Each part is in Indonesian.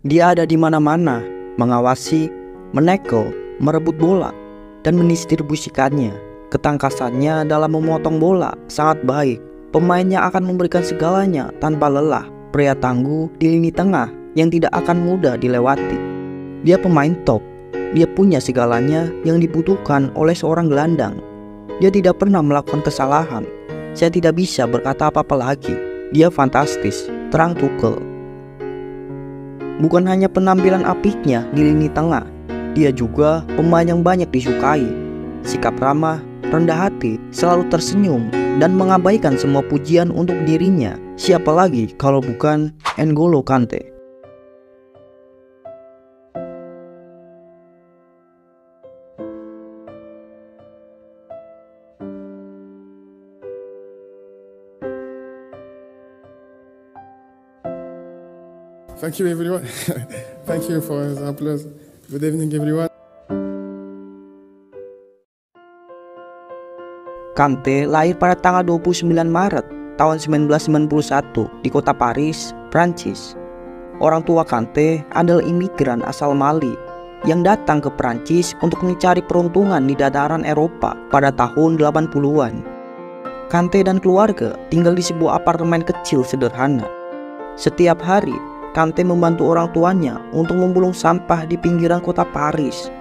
Dia ada di mana-mana, mengawasi, menekel, merebut bola, dan mendistribusikannya. Ketangkasannya dalam memotong bola sangat baik. Pemainnya akan memberikan segalanya tanpa lelah. Pria tangguh di lini tengah yang tidak akan mudah dilewati. Dia pemain top. Dia punya segalanya yang dibutuhkan oleh seorang gelandang. Dia tidak pernah melakukan kesalahan. Saya tidak bisa berkata apa-apa lagi. Dia fantastis, terang Tuchel. Bukan hanya penampilan apiknya di lini tengah, dia juga pemain yang banyak disukai. Sikap ramah, rendah hati, selalu tersenyum, dan mengabaikan semua pujian untuk dirinya. Siapa lagi kalau bukan N'Golo Kante? Thank you everyone. Thank you for the applause. Good evening everyone. Kante lahir pada tanggal 29 Maret tahun 1991 di kota Paris, Prancis. Orang tua Kante adalah imigran asal Mali yang datang ke Prancis untuk mencari peruntungan di dataran Eropa pada tahun 80-an. Kante dan keluarga tinggal di sebuah apartemen kecil sederhana. Setiap hari, Kante membantu orang tuanya untuk memulung sampah di pinggiran kota Paris.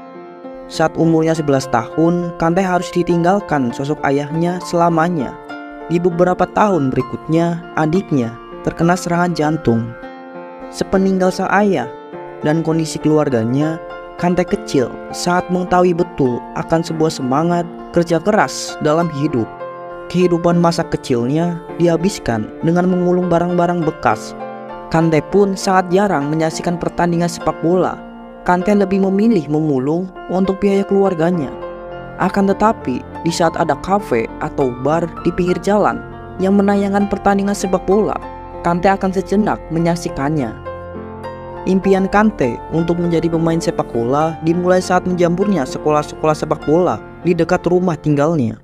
Saat umurnya 11 tahun, Kante harus ditinggalkan sosok ayahnya selamanya. Di beberapa tahun berikutnya, adiknya terkena serangan jantung. Sepeninggal sang ayah dan kondisi keluarganya, Kante kecil saat mengetahui betul akan sebuah semangat kerja keras dalam hidup. Kehidupan masa kecilnya dihabiskan dengan memulung barang-barang bekas. Kante pun sangat jarang menyaksikan pertandingan sepak bola. Kante lebih memilih memulung untuk biaya keluarganya. Akan tetapi, di saat ada kafe atau bar di pinggir jalan yang menayangkan pertandingan sepak bola, Kante akan sejenak menyaksikannya. Impian Kante untuk menjadi pemain sepak bola dimulai saat menjamurnya sekolah-sekolah sepak bola di dekat rumah tinggalnya.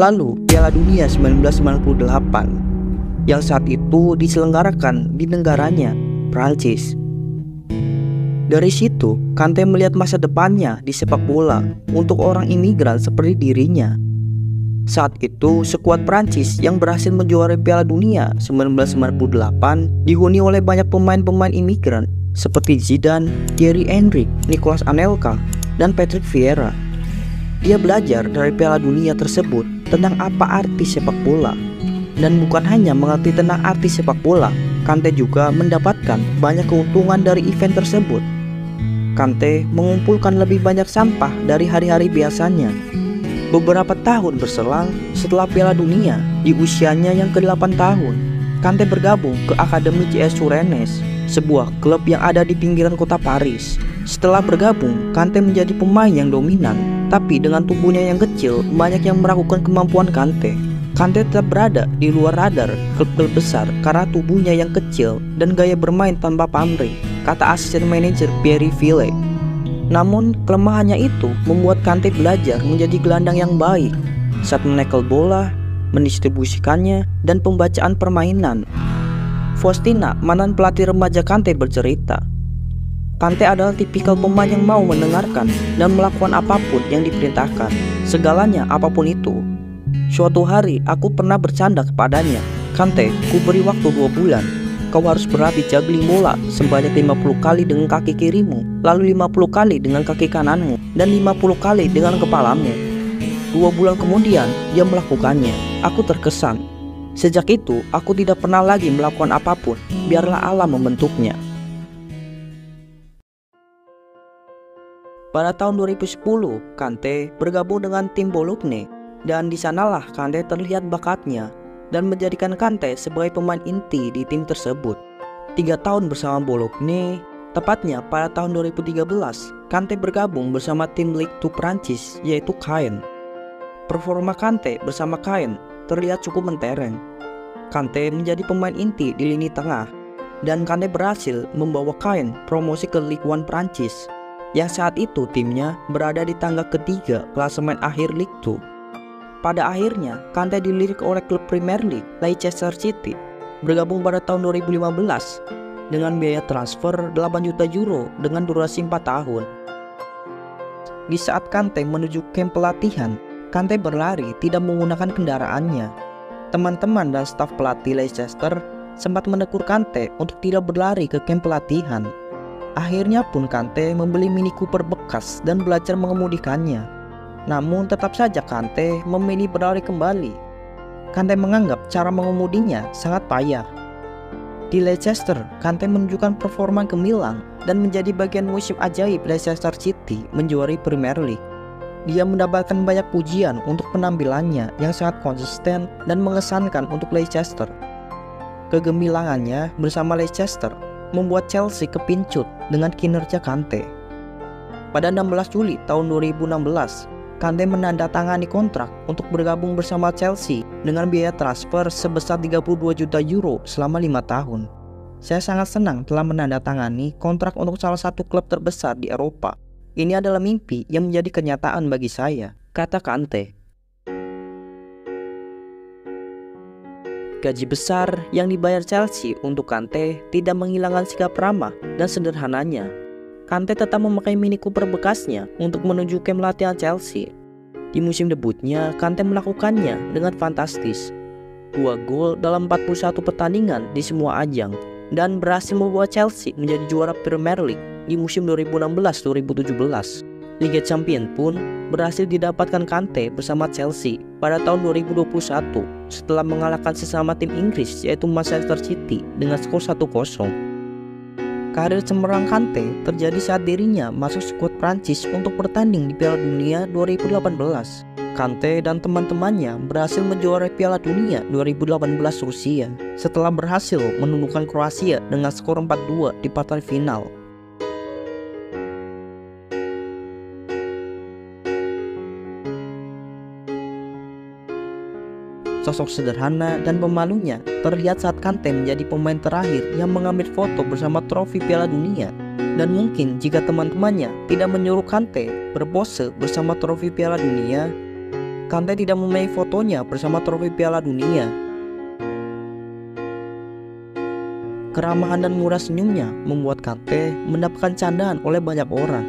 Lalu, Piala Dunia 1998 yang saat itu diselenggarakan di negaranya, Prancis. Dari situ, Kante melihat masa depannya di sepak bola untuk orang imigran seperti dirinya. Saat itu, skuad Prancis yang berhasil menjuarai Piala Dunia 1998 dihuni oleh banyak pemain-pemain imigran seperti Zidane, Thierry Henry, Nicolas Anelka, dan Patrick Vieira. Dia belajar dari Piala Dunia tersebut tentang apa arti sepak bola. Dan bukan hanya mengerti tentang arti sepak bola, Kante juga mendapatkan banyak keuntungan dari event tersebut. Kante mengumpulkan lebih banyak sampah dari hari-hari biasanya. Beberapa tahun berselang setelah Piala Dunia, di usianya yang ke-8 tahun, Kante bergabung ke Akademi JS Rennes, sebuah klub yang ada di pinggiran kota Paris. Setelah bergabung, Kante menjadi pemain yang dominan, tapi dengan tubuhnya yang kecil, banyak yang meragukan kemampuan Kante. Kante tetap berada di luar radar klub-klub besar karena tubuhnya yang kecil dan gaya bermain tanpa pamrih, kata asisten manajer Pierre Ville. Namun, kelemahannya itu membuat Kante belajar menjadi gelandang yang baik saat menekel bola, mendistribusikannya, dan pembacaan permainan. Faustina, mantan pelatih remaja Kante, bercerita, Kante adalah tipikal pemain yang mau mendengarkan dan melakukan apapun yang diperintahkan, segalanya apapun itu. Suatu hari aku pernah bercanda kepadanya, Kante, ku beri waktu 2 bulan. Kau harus berlatih juggling bola sebanyak 50 kali dengan kaki kirimu, lalu 50 kali dengan kaki kananmu, dan 50 kali dengan kepalamu. 2 bulan kemudian, dia melakukannya. Aku terkesan. Sejak itu, aku tidak pernah lagi melakukan apapun, biarlah alam membentuknya. Pada tahun 2010, Kante bergabung dengan tim Bologna, dan di sanalah Kante terlihat bakatnya dan menjadikan Kante sebagai pemain inti di tim tersebut. 3 tahun bersama Bologna, tepatnya pada tahun 2013, Kante bergabung bersama tim Ligue 2 Prancis yaitu Caen. Performa Kante bersama Caen terlihat cukup mentereng. Kante menjadi pemain inti di lini tengah, dan Kante berhasil membawa Caen promosi ke Ligue 1 Prancis, yang saat itu timnya berada di tangga ketiga klasemen akhir Ligue 2. Pada akhirnya, Kante dilirik oleh klub Premier League Leicester City, bergabung pada tahun 2015. dengan biaya transfer 8 juta euro dengan durasi 4 tahun. Di saat Kante menuju kamp pelatihan, Kante berlari tidak menggunakan kendaraannya. Teman-teman dan staf pelatih Leicester sempat menegur Kante untuk tidak berlari ke kamp pelatihan. Akhirnya pun Kante membeli Mini Cooper bekas dan belajar mengemudikannya. Namun tetap saja Kante memilih berlari kembali. Kante menganggap cara mengemudinya sangat payah. Di Leicester, Kante menunjukkan performa gemilang dan menjadi bagian musim ajaib Leicester City menjuarai Premier League. Dia mendapatkan banyak pujian untuk penampilannya yang sangat konsisten dan mengesankan untuk Leicester. Kegemilangannya bersama Leicester membuat Chelsea kepincut dengan kinerja Kante. Pada 16 Juli tahun 2016, Kante menandatangani kontrak untuk bergabung bersama Chelsea dengan biaya transfer sebesar 32 juta euro selama 5 tahun. Saya sangat senang telah menandatangani kontrak untuk salah satu klub terbesar di Eropa. Ini adalah mimpi yang menjadi kenyataan bagi saya, kata Kante. Gaji besar yang dibayar Chelsea untuk Kante tidak menghilangkan sikap ramah dan sederhananya. Kante tetap memakai Mini Cooper bekasnya untuk menuju kamp latihan Chelsea. Di musim debutnya, Kante melakukannya dengan fantastis. 2 gol dalam 41 pertandingan di semua ajang dan berhasil membawa Chelsea menjadi juara Premier League di musim 2016-2017. Liga Champions pun berhasil didapatkan Kante bersama Chelsea pada tahun 2021 setelah mengalahkan sesama tim Inggris yaitu Manchester City dengan skor 1-0. Karir cemerlang Kante terjadi saat dirinya masuk skuad Prancis untuk bertanding di Piala Dunia 2018. Kante dan teman-temannya berhasil menjuarai Piala Dunia 2018 Rusia setelah berhasil menundukkan Kroasia dengan skor 4-2 di partai final. Sosok sederhana dan pemalunya terlihat saat Kante menjadi pemain terakhir yang mengambil foto bersama trofi Piala Dunia. Dan mungkin jika teman-temannya tidak menyuruh Kante berpose bersama trofi Piala Dunia, Kante tidak memilih fotonya bersama trofi Piala Dunia. Keramahan dan murah senyumnya membuat Kante mendapatkan candaan oleh banyak orang.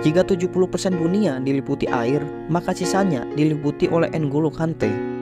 Jika 70% dunia diliputi air, maka sisanya diliputi oleh N'Golo Kante.